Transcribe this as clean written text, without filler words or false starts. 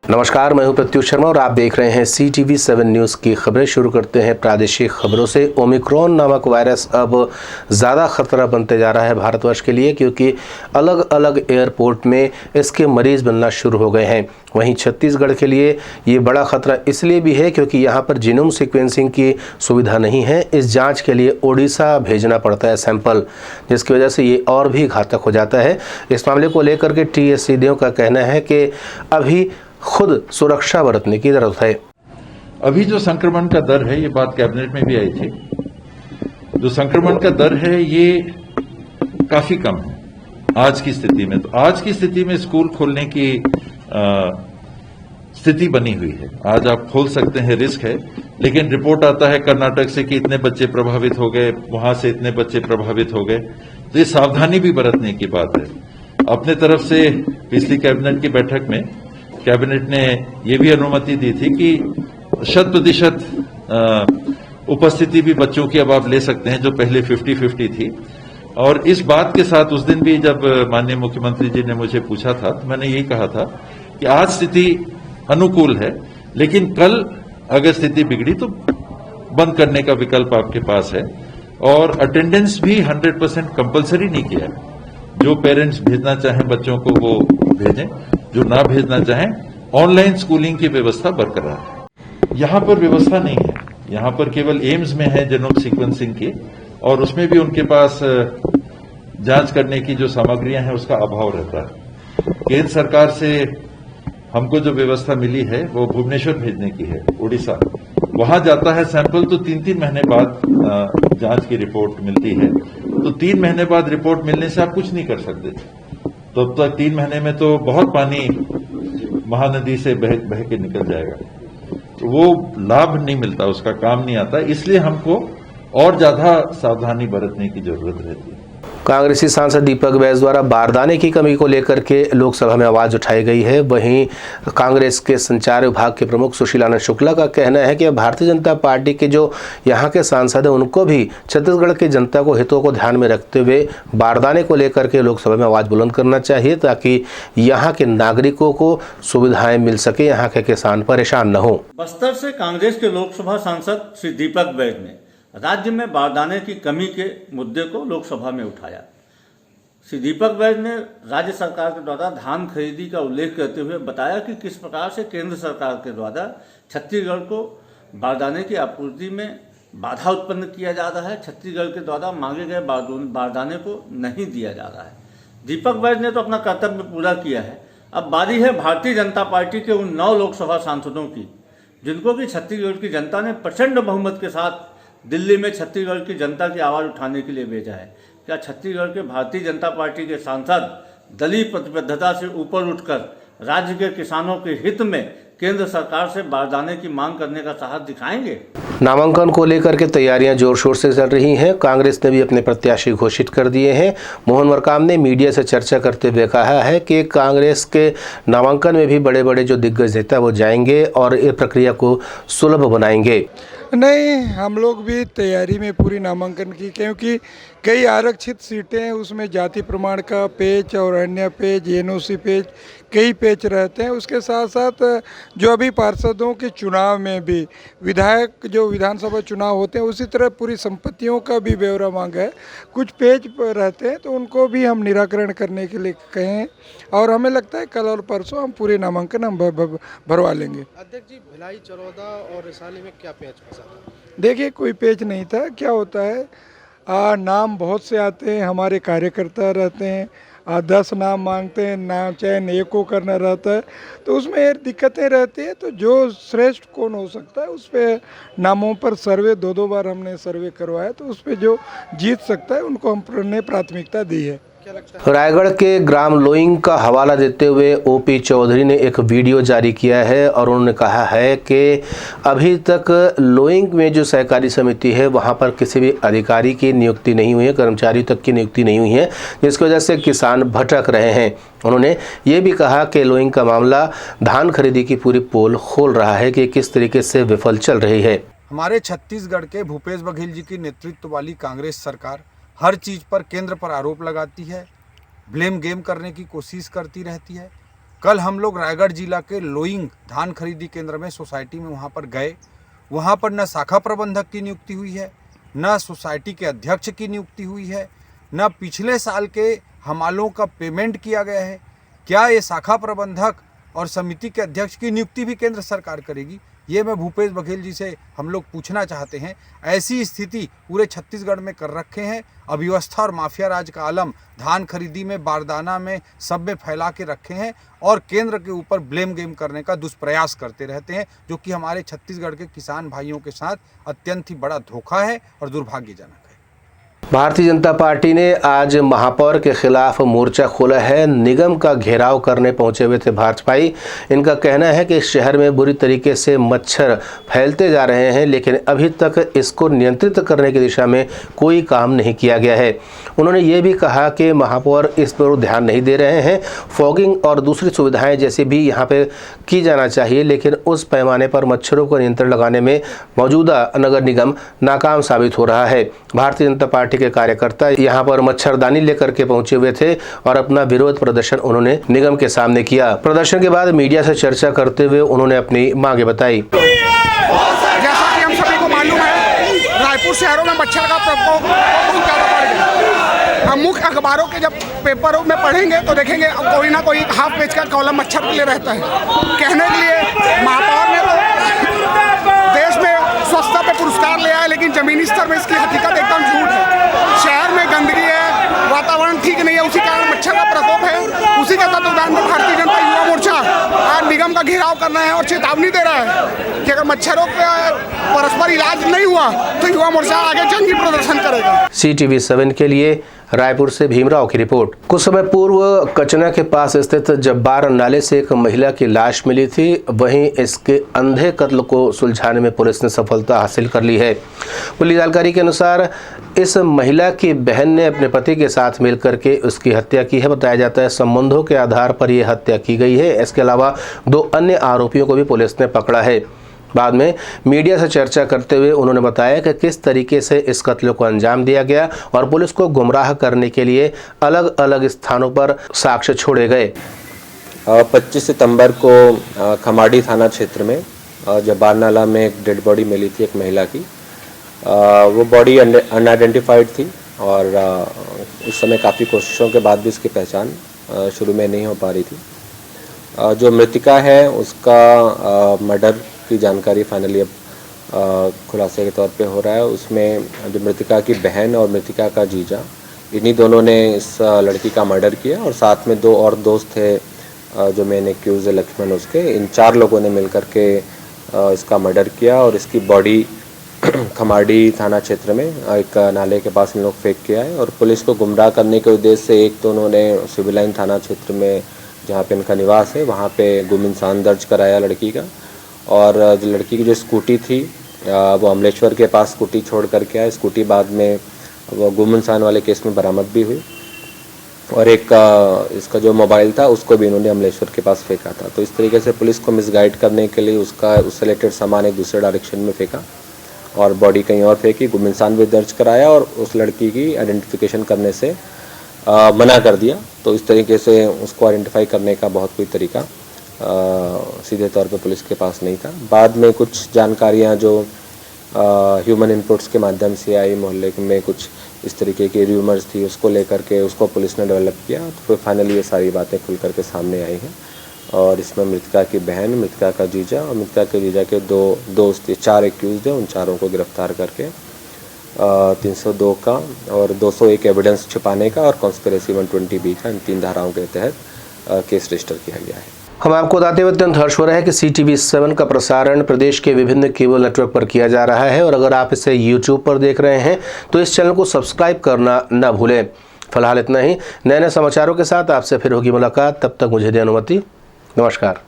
नमस्कार, मैं हूं प्रत्युष शर्मा और आप देख रहे हैं CTV7 न्यूज़ की खबरें। शुरू करते हैं प्रादेशिक खबरों से। ओमिक्रॉन नामक वायरस अब ज़्यादा खतरा बनते जा रहा है भारतवर्ष के लिए, क्योंकि अलग अलग एयरपोर्ट में इसके मरीज़ बनना शुरू हो गए हैं। वहीं छत्तीसगढ़ के लिए ये बड़ा खतरा इसलिए भी है क्योंकि यहाँ पर जीनोम सीक्वेंसिंग की सुविधा नहीं है। इस जाँच के लिए ओडिशा भेजना पड़ता है सैंपल, जिसकी वजह से ये और भी घातक हो जाता है। इस मामले को लेकर के TSCDO का कहना है कि अभी खुद सुरक्षा बरतने की जरूरत है। अभी जो संक्रमण का दर है, ये बात कैबिनेट में भी आई थी, जो संक्रमण का दर है ये काफी कम है आज की स्थिति में। तो आज की स्थिति में स्कूल खोलने की स्थिति बनी हुई है। आज आप खोल सकते हैं, रिस्क है, लेकिन रिपोर्ट आता है कर्नाटक से कि इतने बच्चे प्रभावित हो गए, वहां से इतने बच्चे प्रभावित हो गए। तो ये सावधानी भी बरतने की बात है। अपने तरफ से पिछली कैबिनेट की बैठक में कैबिनेट ने यह भी अनुमति दी थी कि 100% उपस्थिति भी बच्चों की अब आप ले सकते हैं, जो पहले 50-50 थी। और इस बात के साथ उस दिन भी जब माननीय मुख्यमंत्री जी ने मुझे पूछा था, तो मैंने यही कहा था कि आज स्थिति अनुकूल है, लेकिन कल अगर स्थिति बिगड़ी तो बंद करने का विकल्प आपके पास है। और अटेंडेंस भी 100% कंपलसरी नहीं किया है। जो पेरेंट्स भेजना चाहें बच्चों को वो भेजें, जो ना भेजना चाहें ऑनलाइन स्कूलिंग की व्यवस्था बरकरार है। यहां पर व्यवस्था नहीं है, यहां पर केवल एम्स में है जीनोम सीक्वेंसिंग की, और उसमें भी उनके पास जांच करने की जो सामग्रियां हैं उसका अभाव रहता है। केंद्र सरकार से हमको जो व्यवस्था मिली है वो भुवनेश्वर भेजने की है, उड़ीसा। वहां जाता है सैंपल तो 3-3 महीने बाद जांच की रिपोर्ट मिलती है। तो 3 महीने बाद रिपोर्ट मिलने से आप कुछ नहीं कर सकते। तो अब तक 3 महीने में तो बहुत पानी महानदी से बह के निकल जाएगा, तो वो लाभ नहीं मिलता, उसका काम नहीं आता। इसलिए हमको और ज्यादा सावधानी बरतने की जरूरत रहती है। कांग्रेसी सांसद दीपक बैज द्वारा बारदाने की कमी को लेकर के लोकसभा में आवाज उठाई गई है। वहीं कांग्रेस के संचार विभाग के प्रमुख सुशीलानंद शुक्ला का कहना है कि भारतीय जनता पार्टी के जो यहाँ के सांसद हैं उनको भी छत्तीसगढ़ की जनता को हितों को ध्यान में रखते हुए बारदाने को लेकर के लोकसभा में आवाज बुलंद करना चाहिए, ताकि यहाँ के नागरिकों को सुविधाएं मिल सके, यहाँ के किसान परेशान न हो। बस्तर से कांग्रेस के लोकसभा सांसद श्री दीपक बैज ने राज्य में बारदाने की कमी के मुद्दे को लोकसभा में उठाया। श्री दीपक बैज ने राज्य सरकार के द्वारा धान खरीदी का उल्लेख करते हुए बताया कि किस प्रकार से केंद्र सरकार के द्वारा छत्तीसगढ़ को बारदाने की आपूर्ति में बाधा उत्पन्न किया जा रहा है। छत्तीसगढ़ के द्वारा मांगे गए बारदाने को नहीं दिया जा रहा है। दीपक बैज ने तो अपना कर्तव्य पूरा किया है। अब बारी है भारतीय जनता पार्टी के उन 9 लोकसभा सांसदों की, जिनको कि छत्तीसगढ़ की जनता ने प्रचंड बहुमत के साथ दिल्ली में छत्तीसगढ़ की जनता की आवाज़ उठाने के लिए भेजा है। क्या छत्तीसगढ़ के भारतीय जनता पार्टी के सांसद दलीय प्रतिबद्धता से ऊपर उठकर राज्य के किसानों के हित में केंद्र सरकार से बारदाने की मांग करने का साहस दिखाएंगे? नामांकन को लेकर के तैयारियां जोर शोर से चल रही हैं। कांग्रेस ने भी अपने प्रत्याशी घोषित कर दिए हैं। मोहन मरकाम ने मीडिया से चर्चा करते हुए कहा है कि कांग्रेस के नामांकन में भी बड़े बड़े जो दिग्गज नेता वो जाएंगे और ये प्रक्रिया को सुलभ बनाएंगे। नहीं, हम लोग भी तैयारी में पूरी नामांकन की, क्योंकि कई आरक्षित सीटें हैं, उसमें जाति प्रमाण का पेज और अन्य पेज, NOC पेज, कई पेज रहते हैं। उसके साथ साथ जो अभी पार्षदों के चुनाव में भी विधायक जो विधानसभा चुनाव होते हैं, उसी तरह पूरी संपत्तियों का भी ब्यौरा मांगा है। कुछ पेज पर रहते हैं तो उनको भी हम निराकरण करने के लिए कहे हैं, और हमें लगता है कल और परसों हम पूरे नामांकन हम भरवा लेंगे। अध्यक्ष जी, भिलाई, चरौदा और रिसाली में क्या पेच फंसा था? देखिए, कोई पेच नहीं था। क्या होता है, नाम बहुत से आते हैं, हमारे कार्यकर्ता रहते हैं, 10 नाम मांगते हैं, नाम चयन एक को करना रहता है, तो उसमें दिक्कतें रहती है। तो जो श्रेष्ठ कौन हो सकता है, उस पर नामों पर सर्वे 2-2 बार हमने सर्वे करवाया, तो उस पर जो जीत सकता है उनको हमने प्राथमिकता दी है। रायगढ़ के ग्राम लोइंग का हवाला देते हुए OP चौधरी ने एक वीडियो जारी किया है और उन्होंने कहा है कि अभी तक लोइंग में जो सहकारी समिति है वहां पर किसी भी अधिकारी की नियुक्ति नहीं हुई है, कर्मचारी तक की नियुक्ति नहीं हुई है, जिसकी वजह से किसान भटक रहे हैं। उन्होंने ये भी कहा कि लोइंग का मामला धान खरीदी की पूरी पोल खोल रहा है कि किस तरीके से विफल चल रही है। हमारे छत्तीसगढ़ के भूपेश बघेल जी की नेतृत्व वाली कांग्रेस सरकार हर चीज़ पर केंद्र पर आरोप लगाती है, ब्लेम गेम करने की कोशिश करती रहती है। कल हम लोग रायगढ़ जिला के लोइंग धान खरीदी केंद्र में सोसाइटी में वहाँ पर गए। वहाँ पर न शाखा प्रबंधक की नियुक्ति हुई है, न सोसाइटी के अध्यक्ष की नियुक्ति हुई है, न पिछले साल के हमालों का पेमेंट किया गया है। क्या ये शाखा प्रबंधक और समिति के अध्यक्ष की नियुक्ति भी केंद्र सरकार करेगी? ये मैं भूपेश बघेल जी से हम लोग पूछना चाहते हैं। ऐसी स्थिति पूरे छत्तीसगढ़ में कर रखे हैं। अव्यवस्था और माफिया राज का आलम धान खरीदी में, बारदाना में, सब में फैला के रखे हैं और केंद्र के ऊपर ब्लेम गेम करने का दुष्प्रयास करते रहते हैं, जो कि हमारे छत्तीसगढ़ के किसान भाइयों के साथ अत्यंत ही बड़ा धोखा है और दुर्भाग्यजनक है। भारतीय जनता पार्टी ने आज महापौर के खिलाफ मोर्चा खोला है। निगम का घेराव करने पहुंचे हुए थे भाजपाई। इनका कहना है कि शहर में बुरी तरीके से मच्छर फैलते जा रहे हैं, लेकिन अभी तक इसको नियंत्रित करने की दिशा में कोई काम नहीं किया गया है। उन्होंने ये भी कहा कि महापौर इस पर ध्यान नहीं दे रहे हैं। फॉगिंग और दूसरी सुविधाएं जैसे भी यहाँ पे की जाना चाहिए, लेकिन उस पैमाने पर मच्छरों को नियंत्रण लगाने में मौजूदा नगर निगम नाकाम साबित हो रहा है। भारतीय जनता पार्टी के कार्यकर्ता यहाँ पर मच्छरदानी लेकर के पहुंचे हुए थे और अपना विरोध प्रदर्शन उन्होंने निगम के सामने किया। प्रदर्शन के बाद मीडिया से चर्चा करते हुए उन्होंने अपनी मांगे बताई। जैसा कि हम सभी को मालूम है, रायपुर शहरों में मच्छर का प्रकोप बहुत ज़्यादा बढ़ गया। हम मुख्य अखबारों के जब पेपरों में पढ़ेंगे तो देखेंगे कोई ना कोई हाफ पेज का कॉलम मच्छर के लिए रहता है। कहने के लिए महापौर ने तो देश में स्वच्छता पे पुरस्कार लिया है, लेकिन जमीनी स्तर में इसकी हकीकत एकदम झूठ है। शहर में गंदगी है, वातावरण ठीक नहीं है, उसी कारण मच्छर का प्रकोप है। उसी के तत्वाधान में भारतीय जनता युवा मोर्चा आज निगम का घेराव करना है और चेतावनी दे रहा है कि अगर मच्छरों का परस्पर इलाज नहीं हुआ तो युवा मोर्चा आगे जंगी प्रदर्शन करेगा। CTV 7 के लिए रायपुर से भीमराव की रिपोर्ट। कुछ समय पूर्व कचना के पास स्थित जब्बार नाले से एक महिला की लाश मिली थी। वहीं इसके अंधे कत्ल को सुलझाने में पुलिस ने सफलता हासिल कर ली है। मिली जानकारी के अनुसार इस महिला की बहन ने अपने पति के साथ मिलकर के उसकी हत्या की है। बताया जाता है संबंधों के आधार पर यह हत्या की गई है। इसके अलावा 2 अन्य आरोपियों को भी पुलिस ने पकड़ा है। बाद में मीडिया से चर्चा करते हुए उन्होंने बताया कि किस तरीके से इस कत्ल को अंजाम दिया गया और पुलिस को गुमराह करने के लिए अलग अलग स्थानों पर साक्ष्य छोड़े गए। 25 सितंबर को खमाड़ी थाना क्षेत्र में जब्बार नाला में एक डेड बॉडी मिली थी एक महिला की। वो बॉडी अनआइडेंटिफाइड थी और उस समय काफ़ी कोशिशों के बाद भी उसकी पहचान शुरू में नहीं हो पा रही थी। जो मृतिका है उसका मर्डर की जानकारी फाइनली अब खुलासे के तौर पे हो रहा है। उसमें जो मृतिका की बहन और मृतिका का जीजा, इन्हीं दोनों ने इस लड़की का मर्डर किया और साथ में 2 और दोस्त थे जो मेन एक्यूज है लक्ष्मण उसके। इन 4 लोगों ने मिलकर के इसका मर्डर किया और इसकी बॉडी खमाड़ी थाना क्षेत्र में एक नाले के पास इन लोग फेंक किया है। और पुलिस को गुमराह करने के उद्देश्य से एक तो उन्होंने सिविल लाइन थाना क्षेत्र में जहाँ पे इनका निवास है वहाँ पे गुम इंसान दर्ज कराया लड़की का। और जो लड़की की जो स्कूटी थी वो अमलेश्वर के पास स्कूटी छोड़ करके आया। स्कूटी बाद में वो गुम इंसान वाले केस में बरामद भी हुई और एक इसका जो मोबाइल था उसको भी इन्होंने अमलेश्वर के पास फेंका था। तो इस तरीके से पुलिस को मिसगाइड करने के लिए उससे रिलेटेड सामान एक दूसरे डायरेक्शन में फेंका और बॉडी कहीं और फेंकी, गुम इंसान भी दर्ज कराया और उस लड़की की आइडेंटिफिकेशन करने से मना कर दिया। तो इस तरीके से उसको आइडेंटिफाई करने का बहुत कोई तरीका सीधे तौर पे पुलिस के पास नहीं था। बाद में कुछ जानकारियां जो ह्यूमन इनपुट्स के माध्यम से आई, मोहल्ले में कुछ इस तरीके की र्यूमर्स थी, उसको लेकर के उसको पुलिस ने डेवलप किया। तो फिर फाइनली ये सारी बातें खुल करके सामने आई हैं और इसमें मृतिका की बहन, मृतिका का जीजा और मृतिका के जीजा के 2 दोस्त, 4 एक्यूज हैं, उन चारों को गिरफ्तार करके 302 का और 201 एविडेंस छिपाने का और कॉन्स्पिरेसी 120B का इन 3 धाराओं के तहत केस रजिस्टर किया गया है। हम आपको बताते हुए अत्यंत हर्ष हो रहा है कि CTV 7 का प्रसारण प्रदेश के विभिन्न केबल नेटवर्क पर किया जा रहा है और अगर आप इसे YouTube पर देख रहे हैं तो इस चैनल को सब्सक्राइब करना न भूलें। फिलहाल इतना ही। नए नए समाचारों के साथ आपसे फिर होगी मुलाकात। तब तक मुझे दे अनुमति। नमस्कार।